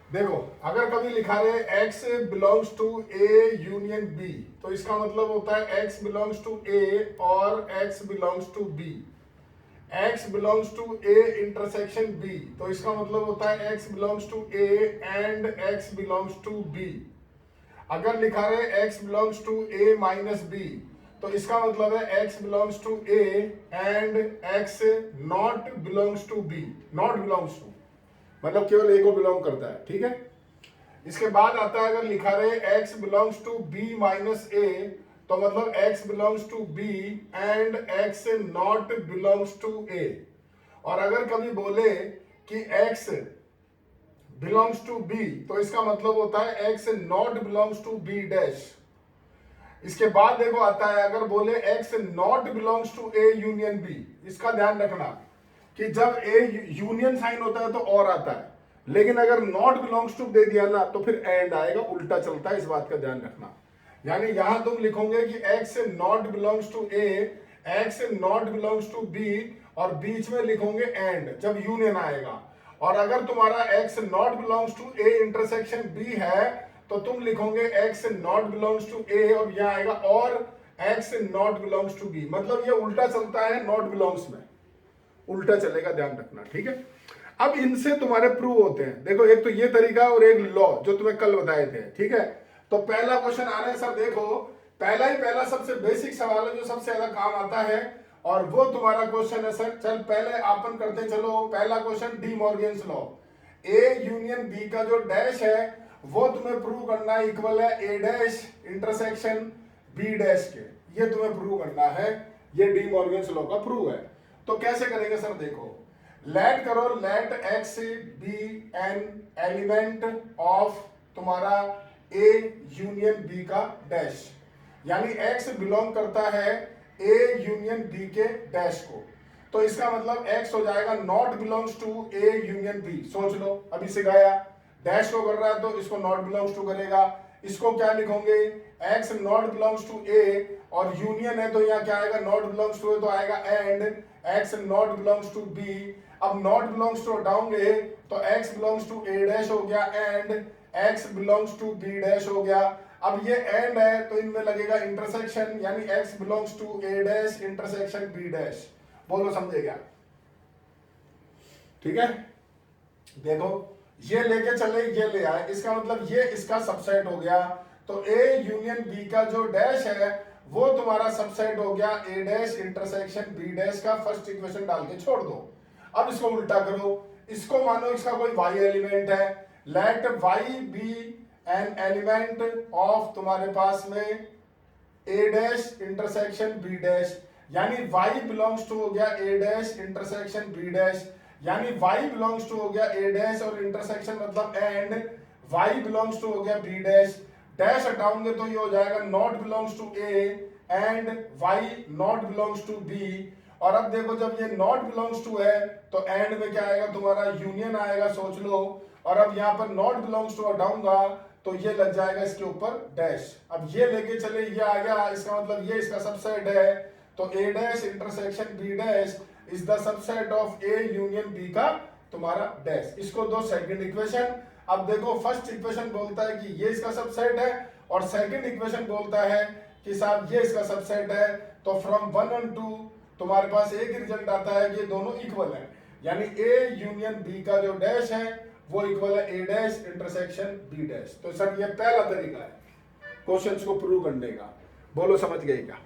देखो, अगर कभी लिखा रहे x belongs to A union B, तो इसका मतलब होता है x belongs to A or x belongs to B. x belongs to A intersection b, तो इसका मतलब होता है x belongs to A and x belongs to b। अगर लिखा रहे x belongs to A minus B, तो इसका मतलब है x belongs to A and x not belongs to B. Not belongs to मतलब केवल ए को बिलोंग करता है, ठीक है। इसके बाद आता है, अगर लिखा रहे x belongs to b minus A, तो मतलब x belongs to b and x not belongs to A. और अगर कभी बोले कि x बिलोंग्स टू b, तो इसका मतलब होता है x not belongs to b dash. इसके बाद देखो आता है, अगर बोले x not belongs to a union b, इसका ध्यान रखना कि जब ए यूनियन साइन होता है तो और आता है, लेकिन अगर नॉट बिलोंग्स टू दे दिया ना तो फिर एंड आएगा, उल्टा चलता है, इस बात का ध्यान रखना। यानी यहां तुम लिखोगे कि x not belongs to A, x not belongs to B, और बीच में लिखोगे एंड जब यूनियन आएगा। और अगर तुम्हारा x not belongs to A intersection b है, तो तुम लिखोगे x not belongs to A और यहां आएगा और x not belongs to b। मतलब ये उल्टा चलता है, नॉट बिलोंग्स में उल्टा चलेगा, ध्यान रखना, ठीक है। अब इनसे तुम्हारे प्रूव होते हैं। देखो, एक तो ये तरीका और एक लॉ जो तुम्हें कल बताए थे, ठीक है। तो पहला क्वेश्चन आ रहा है सर, देखो पहला सबसे बेसिक सवाल है जो सबसे ज्यादा काम आता है, और वो तुम्हारा क्वेश्चन है सर। चल पहले अपन करते हैं, चलो पहला question De Morgan's law. A union B का जो डैश है वो तुम्हें प्रूव करना इक्वल है A dash intersection B dash के, ये तुम्हें प्रूव करना है। ये डी मॉर्गन्स लॉ का प्रूव है। तो कैसे करेंगे सर, देखो लेट करो, let x be an element of तुम्हारा ए यूनियन बी का डैश, यानी एक्स बिलोंग करता है ए यूनियन बी के डैश को। तो इसका मतलब एक्स हो जाएगा not belongs to A union B. सोच लो, अभी सिखाया, डैश को कर रहा है तो इसको नॉट बिलोंग्स टू करेगा। इसको क्या लिखोगे, x not belongs to A, और यूनियन है तो यहाँ क्या आएगा, नॉट बिलोंग्स टू है तो आएगा and x not belongs to B. अब नॉट बिलोंग्स टू हटाओगे तो x belongs to A dash हो गया and x belongs to B dash हो गया। अब ये एंड है तो इनमें लगेगा इंटरसेक्शन, यानी x belongs to A dash intersection B dash. बोलो समझे क्या, ठीक है। देखो ये लेके चले, ये ले आए, इसका मतलब ये इसका सबसेट हो गया। तो ए यूनियन बी का जो डैश है वो तुम्हारा सबसेट हो गया A dash intersection B dash का। फर्स्ट इक्वेशन डाल के छोड़ दो। अब इसको उल्टा करो, इसको मानो इसका कोई y एलिमेंट है, let y be an element of तुम्हारे पास में A dash intersection B dash, यानी y बिलोंग्स टू हो गया A dash intersection B dash, यानी y बिलोंग्स टू हो गया ए डैश और इंटरसेक्शन मतलब एंड y बिलोंग्स टू हो गया बी डैश। डैश हटाओगे तो ये हो जाएगा not belongs to A and y not belongs to B. और अब देखो जब ये नॉट बिलोंग्स टू है तो एंड में क्या आएगा, तुम्हारा यूनियन आएगा, सोच लो। और अब यहाँ पर नॉट बिलोंग्स टू हटाऊंगा तो ये लग जाएगा इसके ऊपर डैश। अब ये लेके चले, ये आ गया, इसका मतलब ये इसका सबसेट है। तो A dash intersection B dash is the subset of A union B का तुम्हारा डैश। इसको दो सेकंड इक्वेशन। अब देखो फर्स्ट इक्वेशन बोलता है कि ये इसका सबसेट है, और सेकंड इक्वेशन बोलता है कि साहब ये इसका सबसेट है। तो फ्रॉम 1 और 2 तुम्हारे पास एक ही रिजल्ट आता है कि ये दोनों इक्वल है, यानी ए यूनियन बी का जो डैश है वो इक्वल है A dash intersection B dash. तो सर ये पहला तरीका है क्वेश्चंस को प्रूव करने का। बोलो समझ गए क्या?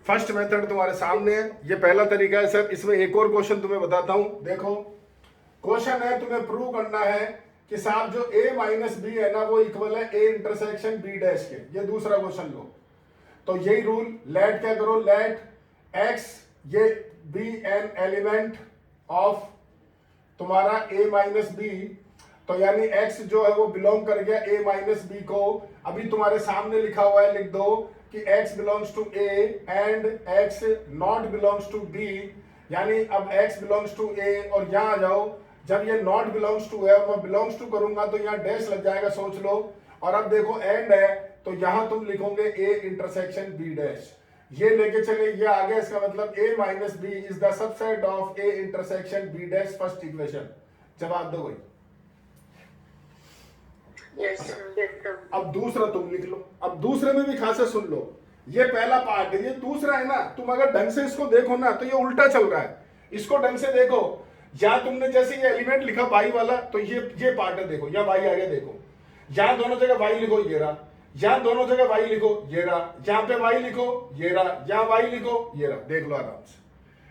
फर्स्ट मेथड तुम्हारे सामने है, ये पहला तरीका है सर। इसमें एक और क्वेश्चन तुम्हें बताता हूं। देखो क्वेश्चन है, तुम्हें प्रूव करना है कि साहब जो a माइनस बी है ना वो इक्वल है a इंटरसेक्शन b डैश के। ये दूसरा क्वेश्चन लो। तो यही रूल, लेट क्या करो, लेट x ये बी एन एलिमेंट ऑफ तुम्हारा a माइनस बी, तो यानी x जो है वो बिलोंग कर गया a माइनस बी को। अभी तुम्हारे सामने लिखा हुआ है, लिख दो कि x belongs to a and x not belongs to b, यानी अब x बिलोंग्स टू a। और यहां आ जाओ, जब ये नॉट बिलोंग्स टू है और मैं बिलोंग्स टू करूंगा तो यहाँ डैश लग जाएगा, सोच लो। और अब देखो एंड है तो यहां तुम लिखोगे ए इंटरसेक्शन बी डैश। ये लेके चले, ये आ गया, इसका मतलब a minus B is the subset of a intersection b dash first equation. जवाब दो भाई। Yes sir. अब दूसरा तुम लिख लो। अब दूसरे में भी खासा सुन लो, ये पहला पार्ट है, ये दूसरा है ना। तुम अगर ढंग से इसको देखो ना तो ये उल्टा चल रहा है। इसको ढंग से देखो, या तुमने जैसे ये एलिमेंट लिखा वाई वाला, तो ये पार्ट है, देखो या वाई आगे देखो, यहां दोनों जगह वाई लिखो ये रहा, यहां दोनों जगह वाई लिखो ये रहा, यहां पे वाई लिखो ये रहा, यहां वाई लिखो ये रहा। देख लो आराम से,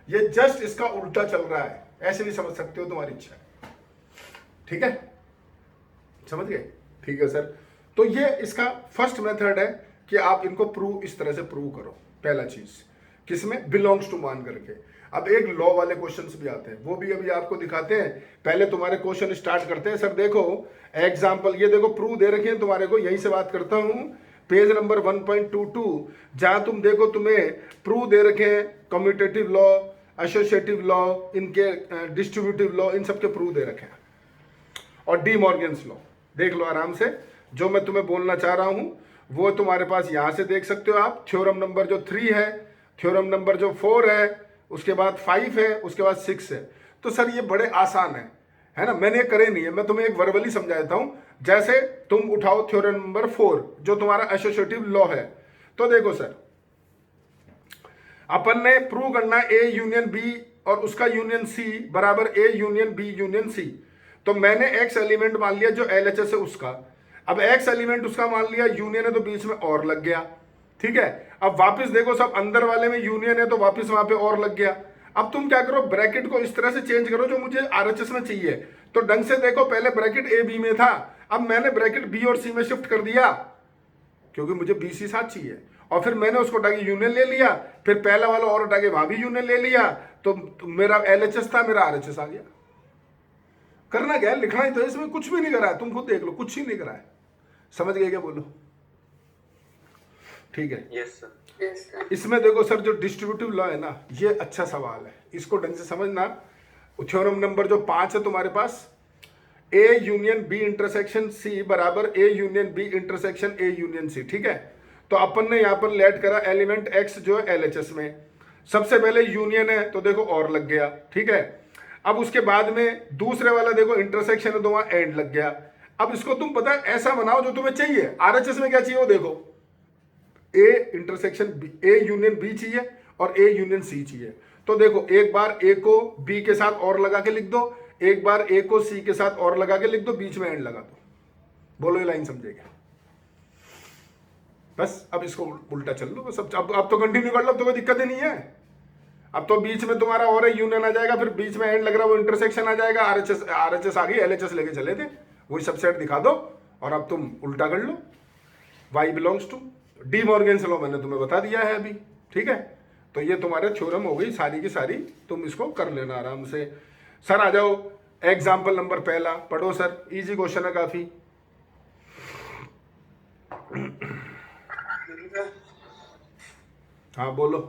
ये जस्ट इसका उल्टा चल रहा है। ऐसे भी समझ सकते हो, तुम्हारी इच्छा है। ठीक है, समझ गए? ठीक है सर। तो ये इसका फर्स्ट मेथड है कि आप इनको प्रूव इस तरह से प्रूव करो। पहला चीज किसमें, बिलोंग्स टू मान करके। अब एक लॉ वाले क्वेश्चंस भी आते हैं, वो भी अभी आपको दिखाते हैं। पहले तुम्हारे क्वेश्चन स्टार्ट करते हैं। सर देखो एग्जांपल, ये देखो प्रूव दे रखे हैं तुम्हारे को, यहीं से बात करता हूं। पेज नंबर 1.22, जहां तुम देखो तुम्हें प्रूव दे रखे हैं कम्यूटेटिव लॉ, एसोसिएटिव लॉ, इनके डिस्ट्रीब्यूटिव लॉ, इन सबके प्रूव दे रखे हैं, और डी मॉर्गन्स लॉ। देख लो आराम से, जो मैं तुम्हें बोलना चाह रहा हूं वो तुम्हारे पास यहां से देख सकते हो आप। थ्योरम नंबर जो 3 है, थ्योरम नंबर जो 4 है, उसके बाद 5 है, उसके बाद 6 है। तो सर ये बड़े आसान है ना, मैंने ये करे नहीं है, मैं तुम्हें एक वर्बली समझा देता हूं। जैसे तुम उठाओ थ्योरम नंबर 4 जो तुम्हारा एसोसिएटिव लॉ है। तो देखो सर, अपन ने प्रूव करना ए यूनियन बी और उसका यूनियन सी बराबर A union B union C. तो मैंने एक्स एलिमेंट मान लिया जो एलएचएस है उसका, अब एक्स एलिमेंट उसका मान लिया, यूनियन है तो बीच में और लग गया। ठीक है, अब वापस देखो सब अंदर वाले में यूनियन है तो वापस वहां पे और लग गया। अब तुम क्या करो, ब्रैकेट को इस तरह से चेंज करो जो मुझे आरएचएस में चाहिए। तो ढंग से देखो, पहले ब्रैकेट ए बी में था, अब मैंने ब्रैकेट बी और सी में शिफ्ट कर दिया क्योंकि मुझे बी सी साथ चाहिए। और फिर मैंने उसको हटा के यूनियन ले लिया, फिर पहला वाला और हटा के वहां भी यूनियन ले लिया, तो मेरा एलएचएस था, मेरा आरएचएस आ गया। करना क्या है, लिखना ही तो, इसमें कुछ भी नहीं करा है, तुम खुद देख लो, कुछ ही नहीं करा है। समझ गए क्या, बोलो? ठीक है। Yes sir. इसमें देखो सर, जो डिस्ट्रीब्यूटिव लॉ है ना, ये अच्छा सवाल है, इसको ढंग से समझना। थ्योरम नंबर जो 5 है तुम्हारे पास, A union B intersection C बराबर A union B intersection A union C. ठीक है, तो अपन ने यहां पर लेट करा एलिमेंट एक्स जो है एलएचएस में। सबसे पहले यूनियन है तो देखो और लग गया। ठीक है, अब उसके बाद में दूसरे वाला देखो इंटरसेक्शन है तो वहां एंड लग गया। अब इसको तुम पता है ऐसा बनाओ जो तुम्हें चाहिए। आरएचएस में क्या चाहिए वो देखो, A intersection B, A union B चाहिए और ए यूनियन सी चाहिए। तो देखो, एक बार ए को बी के साथ और लगा के लिख दो, एक बार ए को सी के साथ और लगा के लिख दो, बीच में एंड लगा दो। बोलो ये लाइन समझेगा? बस अब इसको उल्टा चल लो बस। अब तो कंटिन्यू कर लो, अब तो कोई दिक्कत ही नहीं है। अब तो बीच में तुम्हारा और यूनियन आ जाएगा, फिर बीच में एंड लग रहा है वो इंटरसेक्शन आ जाएगा। आरएचएस आ गई, एलएचएस लेके चले थे, वही सबसेट दिखा दो और अब तुम उल्टा कर लो। Y belongs to De Morgan's law मैंने तुम्हें बता दिया है अभी। ठीक है, तो ये तुम्हारे थ्योरम हो गई सारी की सारी, तुम इसको कर लेना आराम से। सर आ जाओ, एग्जाम्पल नंबर पहला पढ़ो सर, इजी क्वेश्चन है काफी। हाँ बोलो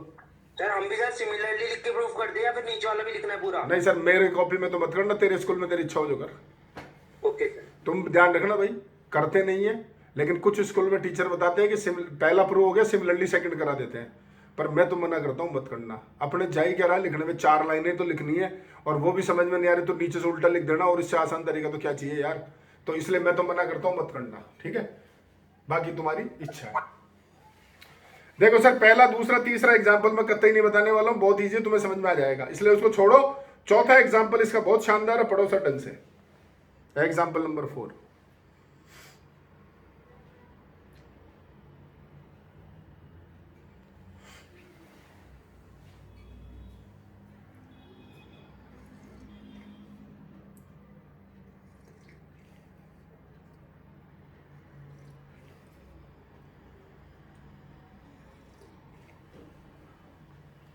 सर। हम भी सर सिमिलरली लिख के प्रूफ कर दिया, फिर नीचे वाला भी लिखना है पूरा? नहीं सर, मेरे कॉपी में तो मत करना, तेरे स्कूल में तेरी इच्छा हो जो कर। Okay sir. तुम ध्यान रखना भाई, करते नहीं है, लेकिन कुछ स्कूल में टीचर बताते हैं कि पहला प्रूव हो गया सिमिलरली सेकंड करा देते हैं, पर मैं तो मना करता हूँ मत करना। अपने जाई क्या रहा लिखने में, 4 लाइनें तो लिखनी है और वो भी समझ में नहीं आ रही तो नीचे से उल्टा लिख देना, और इससे आसान तरीका तो क्या चाहिए यार। तो इसलिए मैं तो मना करता हूँ मत करना। ठीक है, बाकी तुम्हारी इच्छा है। देखो सर, पहला दूसरा तीसरा एग्जाम्पल मैं कतई नहीं बताने वाला हूँ, बहुत ईजी, तुम्हें समझ में आ जाएगा, इसलिए उसको छोड़ो। चौथा एग्जाम्पल इसका बहुत शानदार है, पढ़ो सर ढंग से। Example number 4।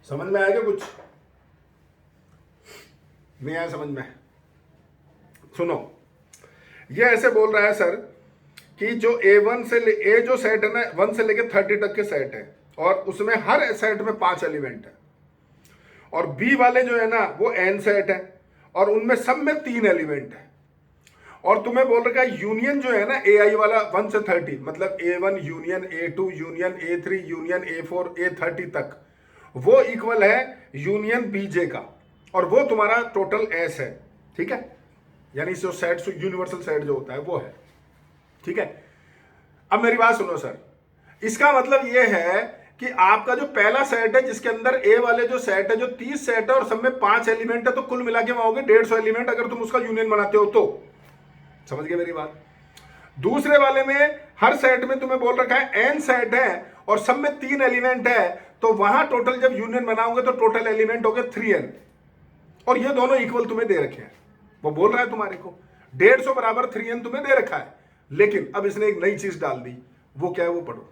समझ में आएगा कुछ? नहीं आया समझ में? सुनो, ये ऐसे बोल रहा है सर कि जो A1 से ए जो सेट है ना, 1 से लेके 30 तक के सेट है, और उसमें हर सेट में 5 एलिमेंट है, और बी वाले जो है ना वो N सेट है और उनमें सब में 3 एलिमेंट है। और तुम्हें बोल रखा है यूनियन जो है ना AI वाला 1 से 30, मतलब A1 union A2 union A3 union A4 A30 तक, वो इक्वल है यूनियन BJ का, और वो तुम्हारा टोटल S है। ठीक है, यानी जो सेट यूनिवर्सल सेट जो होता है वो है, ठीक है। अब मेरी बात सुनो सर, इसका मतलब ये है कि आपका जो पहला सेट है जिसके अंदर ए वाले जो सेट है जो 30 सेट है और सब में 5 एलिमेंट है, तो कुल मिला के वहां होंगे 150 एलिमेंट अगर तुम उसका यूनियन बनाते हो तो। समझ गए मेरी बात। दूसरे वाले में हर सेट में तुम्हें बोल रखा है एन सेट है और सब में 3 एलिमेंट है, तो वहां टोटल जब यूनियन बनाओगे तो टोटल एलिमेंट हो गए 3n, और ये दोनों इक्वल तुम्हें दे रखे हैं। वो बोल रहा है तुम्हारे को 150 बराबर 3n तुम्हें दे रखा है, लेकिन अब इसने एक नई चीज डाल दी। वो क्या है वो पढ़ो।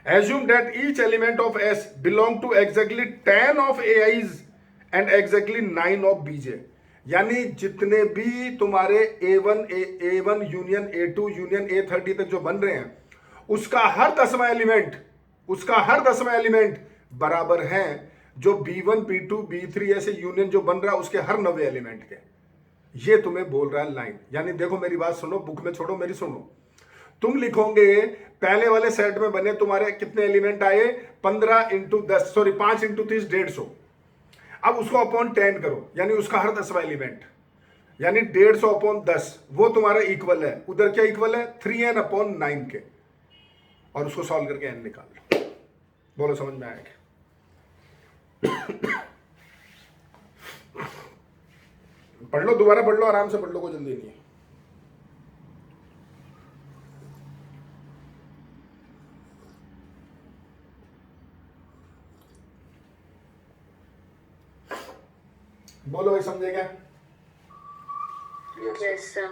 Assume that each element of S belong to exactly 10 of AIs and exactly 9 of BJ। यानी जितने भी तुम्हारे A1 union A2 union A30 तक जो बन रहे हैं उसका हर 10वां एलिमेंट बराबर है जो B1 B2 B3 ऐसे यूनियन जो बन रहा है उसके हर 9वें एलिमेंट के। ये तुम्हें बोल रहा है लाइन। यानी देखो मेरी बात सुनो, बुक में छोड़ो, मेरी सुनो। तुम लिखोगे पहले वाले सेट में बने तुम्हारे कितने एलिमेंट आए, 5 इंटू 30 150। अब उसको अपॉन 10 करो, यानी उसका हर 10वां एलिमेंट, यानी 150 अपॉन 10 वो तुम्हारा इक्वल है, उधर क्या इक्वल है 3n अपॉन 9 के, और उसको सॉल्व करके n निकाल लो। बोलो समझ में आएगा? पढ़ लो, दोबारा पढ़ लो, आराम से पढ़ लो, कोई जल्दी नहीं है। बोलो भाई, समझे क्या? Yes sir.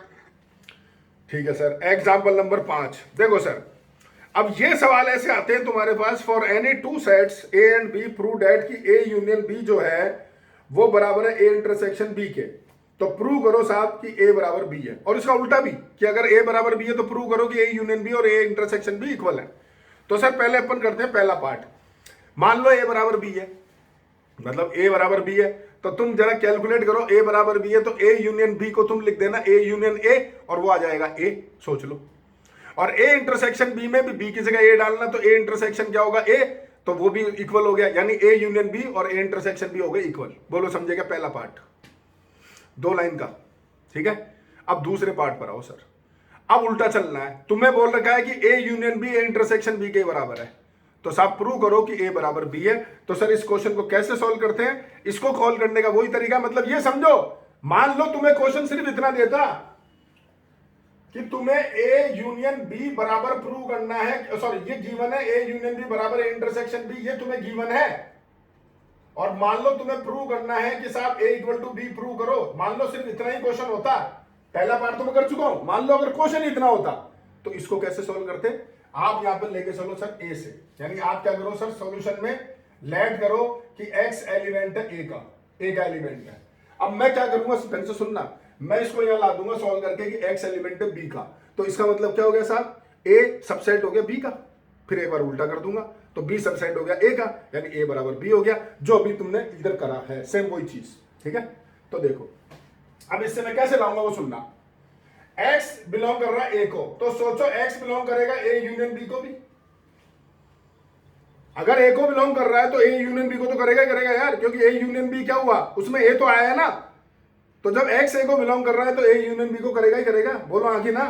ठीक है सर। एग्जाम्पल नंबर 5 देखो सर। अब ये सवाल ऐसे आते हैं तुम्हारे पास, for any 2 sets A and B prove that कि ए यूनियन बी जो है वो बराबर है ए इंटरसेक्शन बी के। तो प्रूव करो साहब कि ए बराबर बी है, और इसका उल्टा भी कि अगर ए बराबर बी है तो प्रूव करो कि ए यूनियन बी और ए इंटरसेक्शन बी इक्वल है। तो सर पहले अपन करते हैं पहला पार्ट। मान लो ए बराबर बी है, मतलब ए बराबर बी है, तो तुम जरा कैलकुलेट करो ए बराबर बी है तो ए यूनियन बी को तुम लिख देना ए यूनियन ए, और वो आ जाएगा ए, सोच लो। और ए इंटरसेक्शन बी में भी बी की जगह ए डालना, तो ए इंटरसेक्शन क्या होगा ए, तो वो भी इक्वल हो गया, यानी ए यूनियन बी और ए इंटरसेक्शन बी हो गए इक्वल। बोलो समझेगा? पहला पार्ट 2 लाइन का, ठीक है। अब दूसरे पार्ट पर आओ सर। अब उल्टा चलना है, तुम्हें बोल रखा है कि A union B A intersection B के बराबर है, तो साहब प्रूव करो कि ए बराबर बी है। तो सर इस क्वेश्चन को कैसे सॉल्व करते हैं? इसको कॉल करने का वही तरीका, मतलब ये समझो, मान लो तुम्हें क्वेश्चन सिर्फ इतना देता कि तुम्हें ए यूनियन बी बराबर प्रूव करना है, सॉरी ये गिवन है ए यूनियन बी बराबर ए इंटरसेक्शन बी, ये तुम्हें गिवन है, और मान लो तुम्हें प्रूव करना है कि साहब ए इक्वल टू बी प्रूव करो। मान लो सिर्फ इतना ही क्वेश्चन होता, पहला पार्ट तो मैं कर चुका हूं, मान लो अगर क्वेश्चन इतना होता, तो इसको कैसे सॉल्व करते? आप यहां पर लेके चलो सर ए से, यानी आप क्या करो सर सॉल्यूशन में लेट करो कि x एलिमेंट है ए का एलिमेंट है। अब मैं क्या करूंगा, ढंग से सुनना, मैं इसको यहां ला दूंगा सॉल्व करके कि x एलिमेंट है बी का, तो इसका मतलब क्या हो गया साहब, a सबसेट हो गया बी का, फिर एक बार उल्टा कर दूंगा तो b सबसेट हो गया a का, यानी a बराबर b हो गया, जो भी तुमने इधर करा है सेम वही चीज, ठीक है। तो देखो अब इससे मैं कैसे लाऊंगा वो सुनना। x बिलोंग कर रहा है a को, तो सोचो x बिलोंग करेगा a यूनियन b को भी। अगर a को बिलोंग कर रहा है तो a यूनियन b को तो करेगा यार, क्योंकि a यूनियन b क्या हुआ, उसमें a तो आया है ना, तो जब x a को बिलोंग कर रहा है तो a यूनियन b को करेगा ही करेगा। बोलो आखिर ना,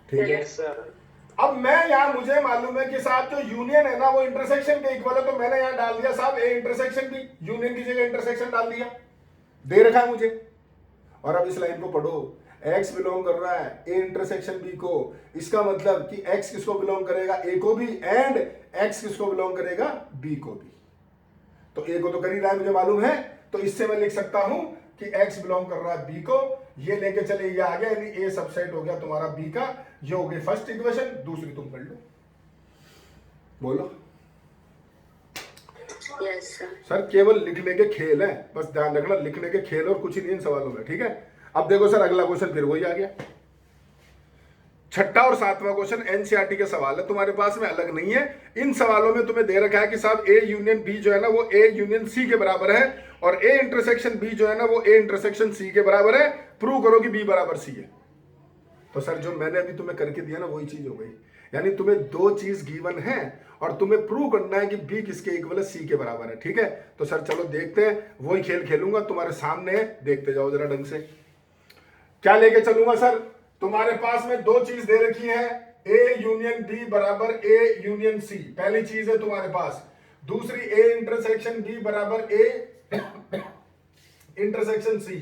ठीक है सर। अब मैं यहां मुझे मालूम है कि साहब जो यूनियन है ना वो इंटरसेक्शन के इक्वल है, तो मैंने यहां डाल दिया साहब a इंटरसेक्शन b, यूनियन की जगह इंटरसेक्शन डाल दिया, दे रखा है मुझे। और अब इस लाइन को पढ़ो, x बिलोंग कर रहा है a इंटरसेक्शन b को, इसका मतलब कि x किसको बिलोंग करेगा, a को भी, एंड x किसको बिलोंग करेगा, b को भी। तो a को तो कर ही रहा है मुझे मालूम है, तो इससे मैं लिख सकता हूं कि x बिलोंग कर रहा है b को, ये लेके चले ये आ गया, यानी a सबसेट हो गया तुम्हारा b का। ये हो गई फर्स्ट इक्वेशन, दूसरी तुम कर लो। बोलो यस सर। सर केवल लिखने के खेल है, बस ध्यान रखना, लिखने के खेल और कुछ ही नहीं इन सवालों में, ठीक है। अब देखो सर अगला क्वेश्चन फिर वही आ गया, छठा और 7वां क्वेश्चन एनसीईआरटी के सवाल है तुम्हारे पास में, अलग नहीं है। इन सवालों में तुम्हें दे रखा है कि साहब ए यूनियन बी जो है ना वो ए यूनियन सी के बराबर है, और ए इंटरसेक्शन बी जो है ना वो ए इंटरसेक्शन सी के बराबर है। प्रूव करो कि बी बराबर सी है। तो सर जो मैंने अभी तुम्हें करके दिया ना वही चीज हो गई। यानी तुम्हें दो चीज गिवन है और तुम्हें प्रूव करना है कि बी किसके इक्वल है, सी के बराबर है। ठीक है, तो सर चलो देखते हैं, वही खेल खेलूंगा तुम्हारे सामने, देखते जाओ जरा ढंग से। क्या लेके चलूंगा सर, तुम्हारे पास में दो चीज दे रखी है, ए यूनियन बी बराबर ए यूनियन सी, पहली चीज है तुम्हारे पास। दूसरी ए इंटरसेक्शन बी बराबर ए इंटरसेक्शन सी।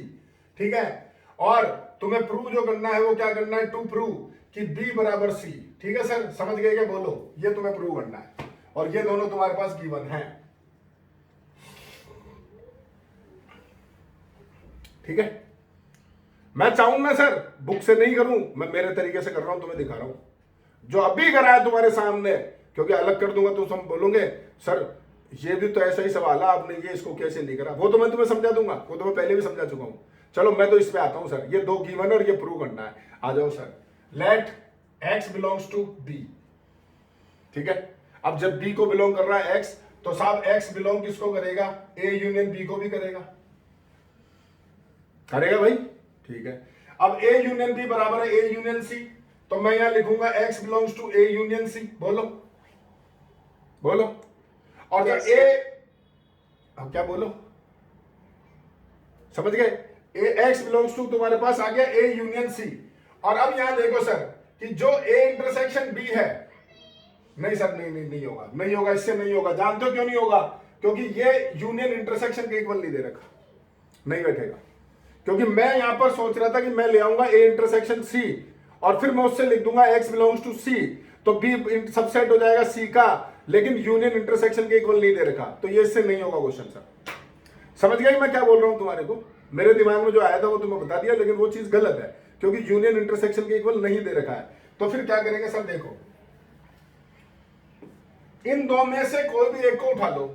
ठीक है, और तुम्हें प्रूव जो करना है वो क्या करना है, टू प्रूव कि बी बराबर सी। ठीक है सर, समझ गए क्या, बोलो, ये तुम्हें प्रूव करना है और ये दोनों तुम्हारे पास गिवन है। ठीक है, मैं चाहूं ना सर बुक से नहीं करूं, मैं मेरे तरीके से कर रहा हूं, तुम्हें दिखा रहा हूं जो अभी करा है तुम्हारे सामने, क्योंकि अलग कर दूंगा तो तुम बोलोगे सर ये भी तो ऐसा ही सवाल है, आपने ये इसको कैसे नहीं करा, वो तो मैं तुम्हें समझा दूंगा, वो तो मैं पहले भी समझा चुका हूं। चलो मैं तो इस पे आता हूं सर, ये दो गिवन और ये प्रूव करना है, आ जाओ sir. Let x belongs to b। ठीक है, अब जब b को बिलोंग कर रहा है x, तो साहब x बिलोंग किसको करेगा, a यूनियन b को भी करेगा, करेगा भाई। ठीक है, अब a यूनियन b बराबर है a यूनियन c, तो मैं यहां लिखूंगा x belongs to a union c। बोलो बोलो, और जब a, अब क्या बोलो, समझ गए, x बिलोंग्स टू तुम्हारे पास आ गया a यूनियन c। और अब यहां देखो सर कि जो a इंटरसेक्शन b है, नहीं सर नहीं नहीं नहीं होगा, नहीं होगा, इससे नहीं होगा। जानते हो क्यों नहीं होगा, क्योंकि ये यूनियन इंटरसेक्शन के इक्वल नहीं दे रखा, नहीं बैठेगा। क्योंकि मैं यहां पर सोच रहा था कि मैं ले आऊंगा a इंटरसेक्शन c और फिर मैं उससे लिख दूंगा x बिलोंग्स टू c, तो b सबसेट हो जाएगा c का, लेकिन यूनियन इंटरसेक्शन के इक्वल नहीं दे रखा, तो ये इससे नहीं होगा क्वेश्चन सर। समझ गए मैं क्या बोल रहा हूं तुम्हारे को, मेरे दिमाग में जो आया था वो तुम्हें बता दिया, लेकिन वो चीज गलत है क्योंकि यूनियन इंटरसेक्शन के इक्वल नहीं दे रखा है। तो फिर क्या करेंगे सर, देखो इन दो में से कोई भी एक को उठा लो,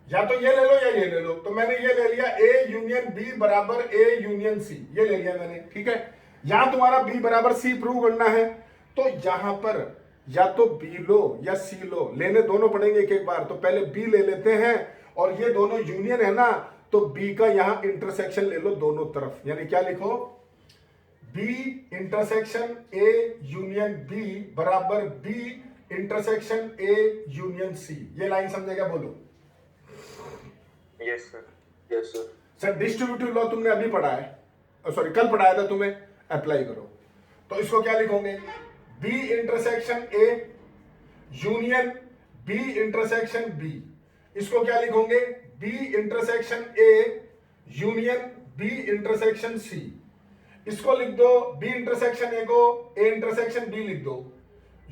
या तो ये ले लो या ये ले लो। तो मैंने ये ले लिया a यूनियन b बराबर a यूनियन c, ये ले लिया मैंने। ठीक है, यहां तुम्हारा b बराबर c प्रूव करना है, तो यहां पर या तो b लो या c लो, लेने दोनों पड़ेंगे एक एक बार। तो पहले b ले लेते हैं, और ये दोनों यूनियन है ना, तो b का यहां इंटरसेक्शन ले लो दोनों तरफ, यानी क्या लिखो, b intersection a union b बराबर b intersection a union c। ये लाइन समझेगा, बोलो। Yes sir, yes sir. Sir distributive law तुमने अभी पढ़ा है, सॉरी कल पढ़ाया था, तुम्हें अप्लाई करो। तो इसको क्या लिखोगे, b intersection a union b intersection b। इसको क्या लिखोगे, b intersection a union b intersection c। इसको लिख दो b इंटरसेक्शन a को a इंटरसेक्शन b लिख दो,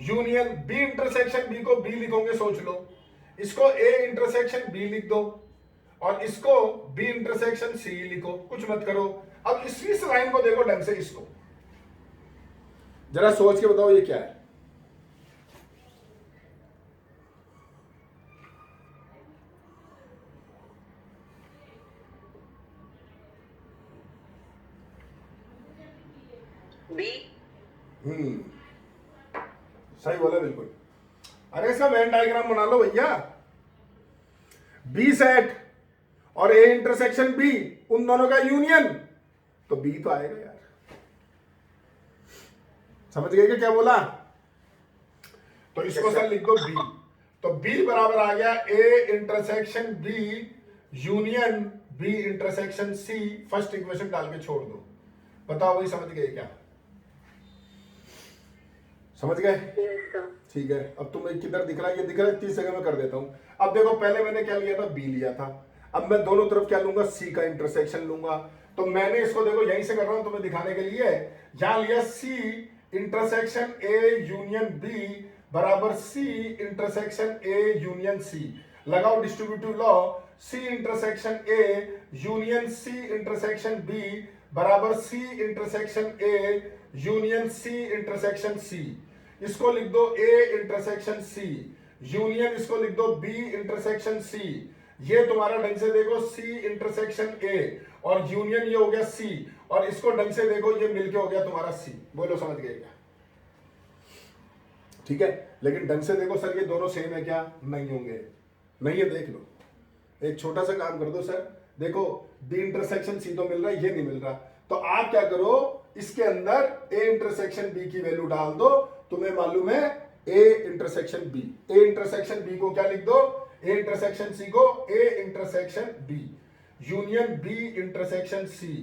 यूनियन b इंटरसेक्शन b को b लिखोगे, सोच लो। इसको a इंटरसेक्शन b लिख दो, और इसको b इंटरसेक्शन c लिखो, कुछ मत करो। अब इस लाइन को देखो ढंग से, इसको जरा सोच के बताओ ये क्या है। बी। सही बोला बिल्कुल। अरे इसका वेन डायग्राम बना लो भैया, बी सेट और ए इंटरसेक्शन बी, उन दोनों का यूनियन, तो बी तो आएगा यार। समझ गए क्या बोला, तो इसको सर लिख दो बी, तो बी बराबर आ गया A intersection B union B intersection C. First equation डाल के छोड़ दो, बताओ वही समझ गए क्या, समझ गए। ठीक है, अब तुम्हें किधर दिख रहा है, ये दिख रहा है, 30 सेकंड में कर देता हूं। अब देखो पहले मैंने क्या लिया था, बी लिया था, अब मैं दोनों तरफ क्या लूंगा, सी का इंटरसेक्शन लूंगा। तो मैंने इसको देखो यहीं से कर रहा हूं तुम्हें दिखाने के लिए, यहां लिया C intersection A union B बराबर C intersection A union C. लगाओ distributive law, C intersection A union C intersection B बराबर C intersection A union C intersection C. इसको लिख दो ए इंटरसेक्शन सी यूनियन, इसको लिख दो बी इंटरसेक्शन सी। ये तुम्हारा ढंग से देखो सी इंटरसेक्शन ए, और यूनियन ये हो गया सी, और इसको ढंग से देखो ये मिलके हो गया तुम्हारा सी। बोलो समझ गए क्या, ठीक है। लेकिन ढंग से देखो सर ये दोनों सेम है क्या, नहीं होंगे, नहीं है, देख लो। एक छोटा सा काम कर दो सर, देखो बी इंटरसेक्शन सी तो मिल रहा है, ये नहीं मिल रहा, तो आप क्या करो, इसके अंदर ए इंटरसेक्शन बी की वैल्यू डाल दो, तुम्हें मालूम है A intersection B, A intersection B को क्या लिख दो, ए इंटरसेक्शन सी को A intersection B union B intersection C.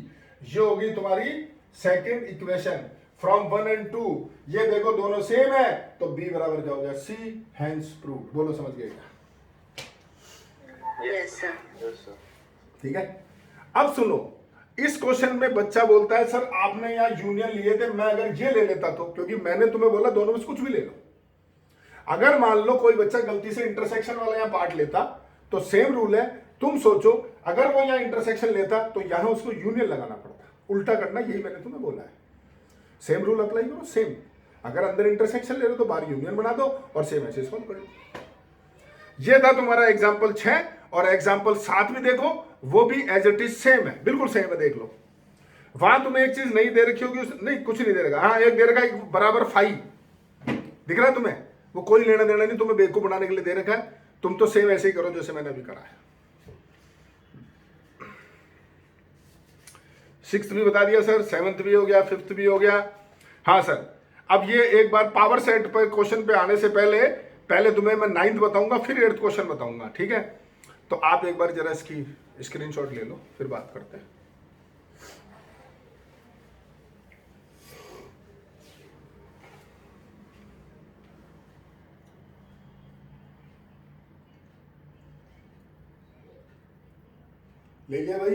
ये होगी तुम्हारी सेकंड इक्वेशन फ्रॉम 1 and 2। ये देखो दोनों सेम है तो बी बराबर क्या हो गया सी, हेंस प्रूव्ड। बोलो समझ गए क्या? Yes sir. ठीक है। अब सुनो, इस क्वेश्चन में बच्चा बोलता है सर आपने यहाँ यूनियन लिए थे, मैं अगर ये ले लेता तो, क्योंकि मैंने तुम्हें बोला दोनों में से कुछ भी ले लो। अगर मान लो कोई बच्चा गलती से इंटरसेक्शन वाला यहाँ पार्ट लेता तो सेम रूल है, तुम सोचो अगर वो यहाँ इंटरसेक्शन लेता तो यहाँ उसको यूनियन लगाना पड़ता, उल्टा करना, यही मैंने तुम्हें बोला है। सेम रूल अप्लाई करो, सेम। अगर अंदर इंटरसेक्शन ले लो तो बाहर यूनियन बना दो और सेम ऐसे सॉल्व कर लो। ये था तुम्हारा एग्जाम्पल 6 और एग्जाम्पल 7 भी देखो, वो भी एज इट इज सेम है, बिल्कुल सेम है, देख लो। वहां तुम्हें एक चीज नहीं दे रखी होगी, नहीं कुछ नहीं दे रखा, हाँ एक दे रखा है बराबर 5 दिख रहा है तुम्हें, वो कोई लेना देना नहीं, तुम्हें बेवकूफ बनाने के लिए दे रखा है। तुम तो सेम ऐसे ही करो जैसे मैंने अभी करा है। 6th भी बता दिया सर, 7th भी हो गया, 5th भी हो गया। हाँ सर, अब ये एक बार पावर सेट पर क्वेश्चन पे आने से पहले तुम्हें मैं 9th बताऊंगा, फिर 8th क्वेश्चन बताऊंगा, ठीक है? तो आप एक बार जरा इसकी स्क्रीनशॉट ले लो, फिर बात करते हैं। ले लिया भाई?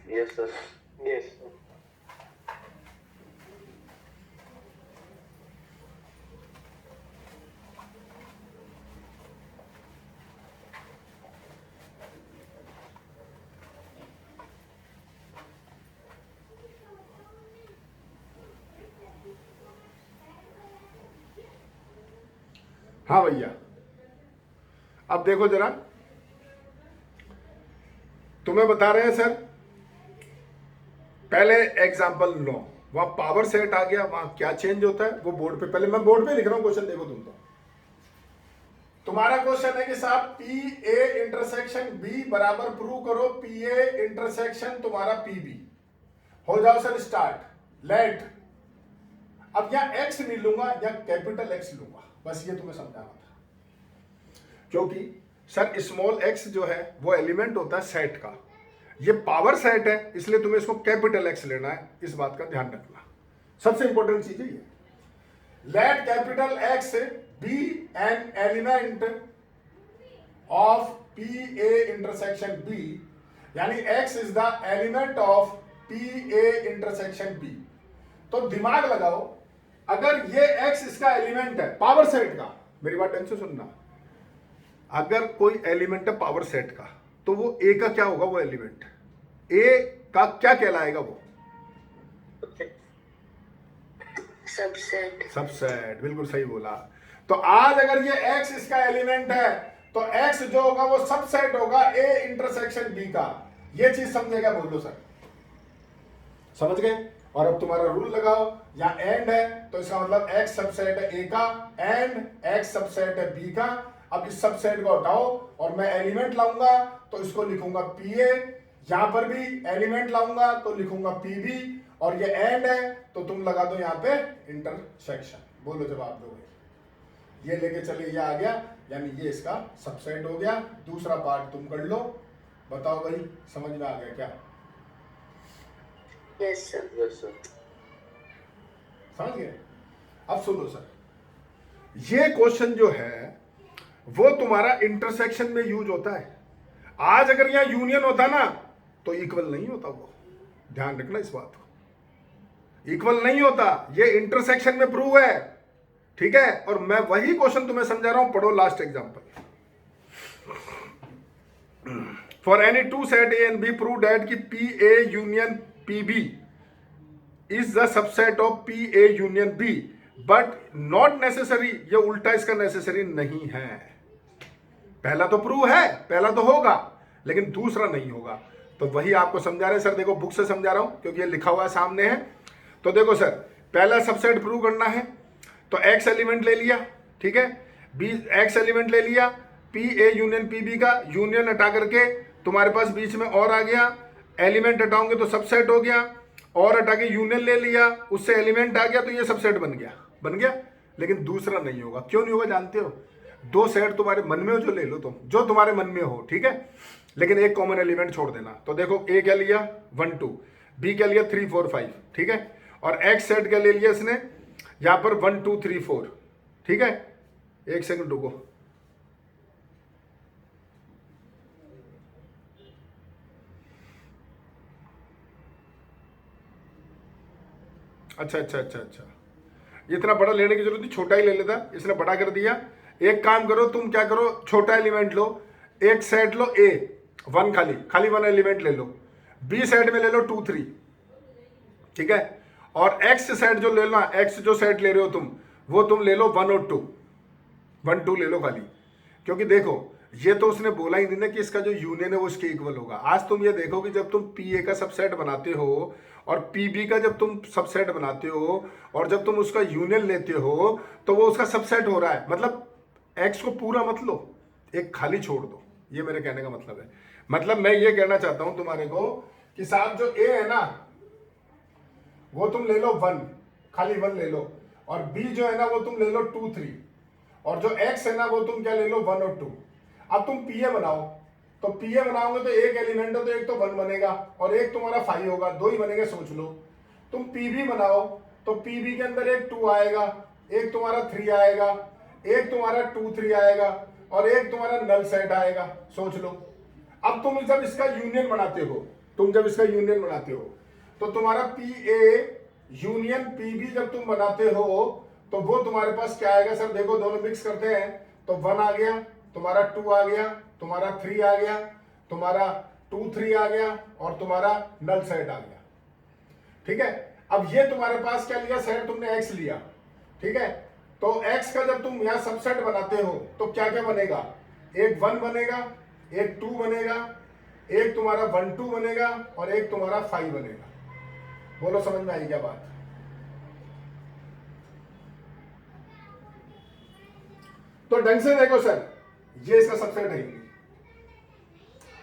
Yes sir. यस। हाँ भैया, अब देखो जरा, तुम्हें बता रहे हैं सर, पहले एग्जांपल लो, वहां पावर सेट आ गया, वहां क्या चेंज होता है वो बोर्ड पे, पहले मैं बोर्ड पे लिख रहा हूं क्वेश्चन, देखो तुम तो। तुम्हारा क्वेश्चन है कि साहब पी ए इंटरसेक्शन बी बराबर प्रूव करो पी ए इंटरसेक्शन तुम्हारा पी बी। हो जाओ सर स्टार्ट, लेट। अब यहां एक्स नहीं लूंगा या कैपिटल एक्स लूंगा, बस ये तुम्हें समझाना था, क्योंकि सर स्मॉल एक्स जो है वो एलिमेंट होता है सेट का, ये पावर सेट है, इसलिए तुम्हें इसको कैपिटल एक्स लेना है, इस बात का ध्यान रखना, सबसे इंपॉर्टेंट चीज है ये। Let capital X be an element of P A intersection B, यानी X is the element of P A intersection B. तो दिमाग लगाओ, अगर ये एक्स इसका एलिमेंट है पावर सेट का, मेरी बात ढंग से सुनना, अगर कोई एलिमेंट है पावर सेट का तो वो ए का क्या होगा, वो एलिमेंट ए का क्या कहलाएगा, वो सबसेट। सबसेट, बिल्कुल सही बोला। तो आज अगर ये एक्स इसका एलिमेंट है तो एक्स जो होगा वो सबसेट होगा ए इंटरसेक्शन बी का। ये चीज समझेगा, बोल दो सर, समझ गए? और अब तुम्हारा रूल लगाओ, यहाँ एंड है तो इसका मतलब एक्स सबसेट है ए का, एंड एक्स सबसेट है बी का। अब इस सबसेट को हटाओ और मैं एलिमेंट लाऊंगा तो इसको लिखूंगा पी ए, यहां पर भी एलिमेंट लाऊंगा तो लिखूंगा पी बी, और ये एंड है तो तुम लगा दो यहाँ पे इंटरसेक्शन। बोलो जवाब दो भाई। ये लेके चले, ये आ गया, यानी ये इसका सबसेट हो गया। दूसरा पार्ट तुम कर लो, बताओ भाई समझ में आ गया क्या? Yes sir. Yes sir. समझ गए? अब सुनो सर, ये क्वेश्चन जो है वो तुम्हारा इंटरसेक्शन में यूज होता है। आज अगर यहां यूनियन होता ना तो इक्वल नहीं होता, वो ध्यान रखना इस बात को, इक्वल नहीं होता, ये इंटरसेक्शन में प्रूव है, ठीक है? और मैं वही क्वेश्चन तुम्हें समझा रहा हूं, पढ़ो last example. For any two set A and B prove that कि P A union P B is the subset of P A union B, but not necessary, ये उल्टा इसका नेसेसरी नहीं है। पहला तो प्रूव है, पहला तो होगा, लेकिन दूसरा नहीं होगा। तो वही आपको समझा रहे हैं सर, देखो बुक से समझा रहा हूं क्योंकि ये लिखा हुआ है सामने है। तो देखो सर, पहला सबसेट प्रूव करना है तो एक्स एलिमेंट ले लिया, ठीक है? बी एक्स एलिमेंट ले लिया, P A union P B का यूनियन हटा करके तुम्हारे पास बीच में और आ गया, एलिमेंट हटाओगे तो सबसेट हो गया। और हटा के यूनियन ले लिया, उससे एलिमेंट आ गया तो ये सबसेट बन गया। लेकिन दूसरा नहीं होगा। क्यों नहीं होगा जानते हो? दो सेट तुम्हारे मन में हो जो ले लो तुम, जो तुम्हारे मन में हो, ठीक है, लेकिन एक कॉमन एलिमेंट छोड़ देना। तो देखो ए क्या लिया 1 2, बी क्या लिया 3 4 5, ठीक है, और एक्स सेट क्या ले लिया इसने यहां पर 1 2 3 4, ठीक है। एक सेकंड रुको, अच्छा, इतना बड़ा लेने की जरूरत नहीं, छोटा ही ले लेता, इसने बड़ा कर दिया। एक काम करो तुम, क्या करो, छोटा एलिमेंट लो, एक सेट लो ए 1, खाली 1 एलिमेंट ले लो, बी सेट में ले लो 2 3, ठीक है, और एक्स सेट जो ले लो, एक्स जो सेट ले रहे हो तुम, वो तुम ले लो 1 और 2, 1 2 ले लो खाली। क्योंकि देखो ये तो उसने बोला ही नहीं ना कि इसका जो यूनियन है वो इसके इक्वल होगा। आज तुम ये देखो कि जब तुम पी ए का सबसेट बनाते हो और पी बी का जब तुम सबसेट बनाते हो और जब तुम उसका यूनियन लेते हो तो वो उसका सबसेट हो रहा है। मतलब एक्स को पूरा मत लो, एक खाली छोड़ दो, ये मेरे कहने का मतलब है। मतलब मैं ये कहना चाहता हूं तुम्हारे को कि साहब जो ए है ना वो तुम ले लो 1, खाली 1 ले लो, और बी जो है ना वो तुम ले लो 2 3, और जो एक्स है ना वो तुम क्या ले लो 1 और 2। अब तुम पीए बनाओ, तो पीए बनाओगे तो एक एलिमेंट है तो एक तो 1 बनेगा और एक तुम्हारा 5 होगा, 2 ही बनेंगे, सोच लो। तुम पीबी बनाओ तो पीबी के अंदर एक 2 आएगा, एक तुम्हारा 3 आएगा, एक तुम्हारा 2 3 आएगा और एक तुम्हारा नल सेट आएगा, सोच लो। अब तुम जब इसका यूनियन बनाते हो, तो तुम्हारा P A union P B जब तुम बनाते हो तो वो तुम्हारे पास क्या आएगा सर? देखो दोनों मिक्स करते हैं तो 1 आ गया, तुम्हारा 2 आ गया, तुम्हारा 3 आ गया, तुम्हारा 2 3 आ गया और तुम्हारा नल सेट आ गया, ठीक है। अब ये तुम्हारे पास क्या लिया सेट तुमने? एक्स लिया, ठीक है। तो एक्स का जब तुम यहां सबसेट बनाते हो तो क्या क्या बनेगा? एक 1 बनेगा, एक 2 बनेगा, एक तुम्हारा 1 2 बनेगा और एक तुम्हारा 5 बनेगा। बोलो समझ में आई क्या बात? तो ढंग से देखो सर, ये इसका सबसेट है ही।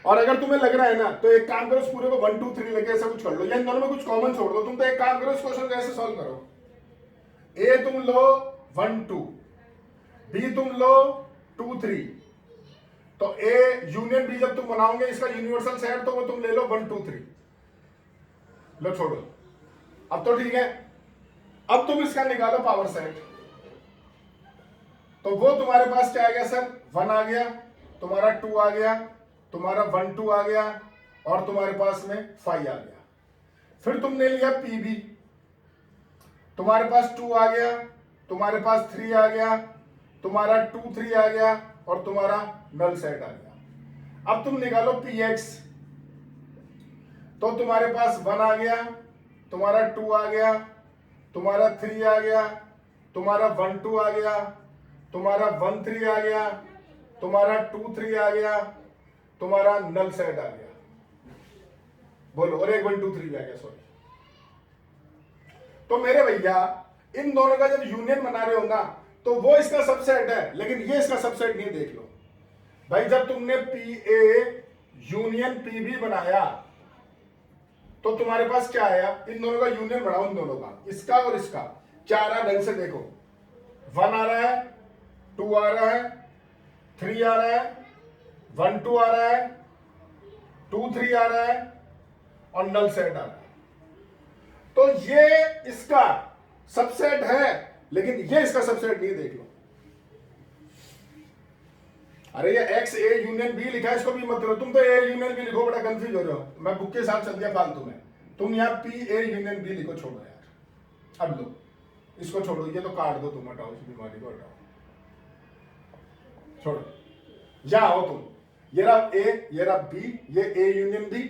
और अगर तुम्हें लग रहा है ना तो एक काम करो, इस पूरे को 1 2 3 लेके ऐसा कुछ कर लो, या इन दोनों में कुछ कॉमन छोड़ दो। तुम तो एक काम करो, इस क्वेश्चन को ऐसे सॉल्व करो, ए तुम लो 1 2, बी तुम लो 2 3, तो ए यूनियन बी जब तुम बनाओगे इसका यूनिवर्सल सेट तो वो तुम ले लो 1 2 3, लो छोड़ो। अब तो ठीक है, अब तुम इसका निकालो पावर सेट, तो वो तुम्हारे पास क्या आ गया सर? 1 आ गया, तुम्हारा 2 आ गया, तुम्हारा 1 2 आ गया और तुम्हारे पास में 5 आ गया। फिर तुमने लिया पीबी, तुम्हारे पास 2 आ गया, तुम्हारे पास 3 आ गया, तुम्हारा 2 3 आ गया और तुम्हारा नल सेट आ गया। अब तुम निकालो पीएक्स, तो तुम्हारे पास 1 आ गया, तुम्हारा 2 आ गया, तुम्हारा 3 आ गया, तुम्हारा 1 2 आ गया, तुम्हारा 1 3 आ गया, तुम्हारा 2 3 आ गया, तुम्हारा नल सेट आ गया। बोलो, और एक 1 2 3 आ गया, सॉरी। तो मेरे भैया इन दोनों का जब यूनियन बना रहे हो ना तो वो इसका सबसेट है, लेकिन ये इसका सबसेट नहीं। देख लो भाई, जब तुमने P A union P B बनाया तो तुम्हारे पास क्या आया? इन दोनों का यूनियन बनाओ, इन दोनों का, इसका और इसका, क्या आ रहा है? ढंग से देखो, 1 आ रहा है, 2 आ रहा है, 3 आ रहा है, 1 2 आ रहा है, 2 3 आ रहा है और नल सेट आ रहा है। तो ये इसका सबसेट है, लेकिन ये इसका सबसेट नहीं। देख लो, अरे ये एक्स ए यूनियन बी लिखा है, इसको भी मत करो तुम, तो ए यूनियन बी लिखो, बड़ा कंफ्यूज हो रहे हो। मैं बुक के साथ चल दिया फालतू में, तुम यहाँ पी ए यूनियन बी लिखो, छोड़ो यार। अब लो, इसको छोड़ो, ये तो काट दो तुम, हटाओ इस बीमारी को, हटाओ, छोड़ो। या आओ तुम, ये रहा ए, ये रहा बी, ये ए यूनियन बी,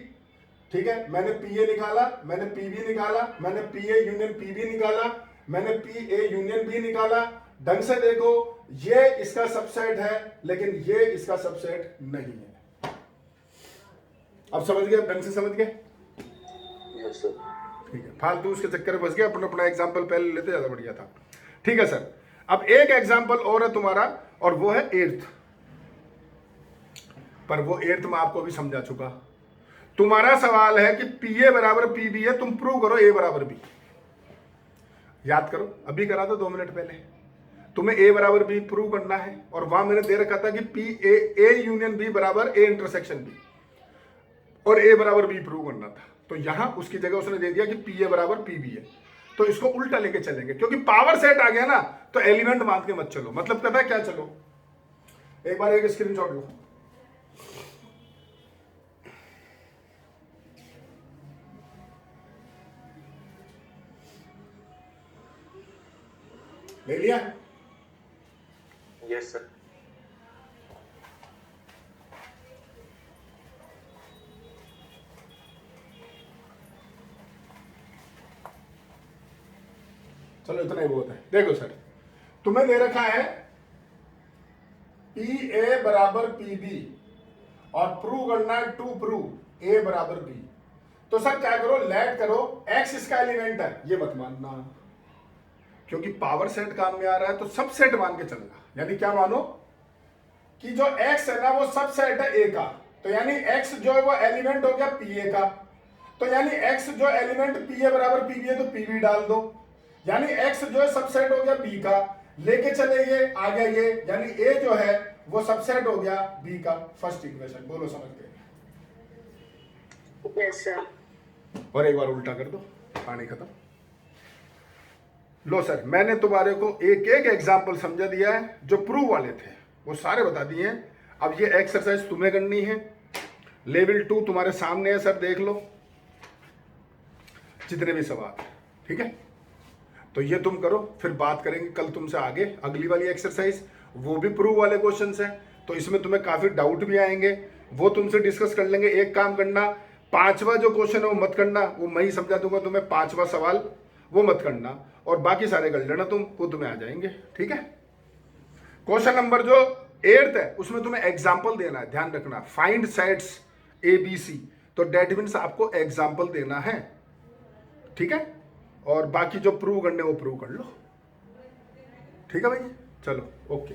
ठीक है। मैंने पी ए निकाला, मैंने पी बी निकाला, मैंने P A union P B निकाला, मैंने पी ए यूनियन बी निकाला। ढंग से देखो, ये इसका सबसेट है लेकिन ये इसका सबसेट नहीं है। अब समझ गए? ढंग से समझ गए? Yes sir. ठीक है, फालतू उसके चक्कर में फंस गया, अपना एग्जाम्पल पहले लेते ज्यादा बढ़िया था। ठीक है सर, अब एक एग्जाम्पल और है तुम्हारा, और वो है एर्थ। पर वो एर्थ मैं आपको अभी समझा चुका, तुम्हारा सवाल है कि पी ए बराबर पी बी है, तुम प्रूव करो ए बराबर बी। याद करो, अभी करा था 2 मिनट पहले। तुम्हें ए बराबर बी प्रूव करना है और वहां मैंने दे रखा था कि पी ए यूनियन बी बराबर ए इंटरसेक्शन बी, और ए बराबर बी प्रूव करना था। तो यहां उसकी जगह उसने दे दिया कि पी ए बराबर पी बी है। तो इसको उल्टा लेके चलेंगे, क्योंकि पावर सेट आ गया ना, तो एलिमेंट मान के मत चलो। मतलब पता है क्या, चलो एक बार एक स्क्रीनशॉट लो। ले लिया? Yes sir. चलो इतना ही बहुत है। देखो सर, तुम्हें दे रखा है पी ए बराबर पी बी और प्रूव करना है टू प्रूव ए बराबर बी। तो सर क्या करो, लेट करो एक्स इसका एलिमेंट है, ये मत मानना, क्योंकि पावर सेट काम में आ रहा है तो सब सेट मान के चलना। यानी क्या मानो कि जो x है ना वो सब सेट है a का, तो यानी x जो है वो एलिमेंट हो गया पी ए का। तो यानी x जो एलिमेंट पी ए बराबर पी बी है, तो पी बी डाल दो। यानी x जो है सबसेट हो गया b का, लेके चले ये आ गया ये, यानी a जो है वो सबसेट हो गया b का। फर्स्ट इक्वेशन बोलो, समझ गए? Yes sir. और एक बार उल्टा कर दो, पानी खत्म। लो सर, मैंने तुम्हारे को एक एक एग्जाम्पल समझा दिया है, जो प्रूव वाले थे वो सारे बता दिए हैं। अब ये एक्सरसाइज तुम्हें करनी है, लेवल 2 तुम्हारे सामने है सर, देख लो जितने भी सवाल, ठीक है? तो ये तुम करो, फिर बात करेंगे कल तुमसे आगे अगली वाली एक्सरसाइज, वो भी प्रूव वाले क्वेश्चंस हैं। तो इसमें तुम्हें काफी डाउट भी आएंगे, वो तुमसे डिस्कस कर लेंगे। एक काम करना, 5वां जो क्वेश्चन है वो मत करना, वो मैं ही समझा दूंगा तुम्हें। 5वां सवाल वो मत करना, और बाकी सारे कर लेना तुम, वो तुम्हें आ जाएंगे, ठीक है? क्वेश्चन नंबर जो 8th है उसमें तुम्हें एग्जाम्पल देना है, ध्यान रखना। Find sets A B C, तो डेट मीन्स आपको एग्जाम्पल देना है, ठीक है? और बाकी जो प्रूव करने वो प्रूव कर लो, ठीक है भाई? चलो ओके।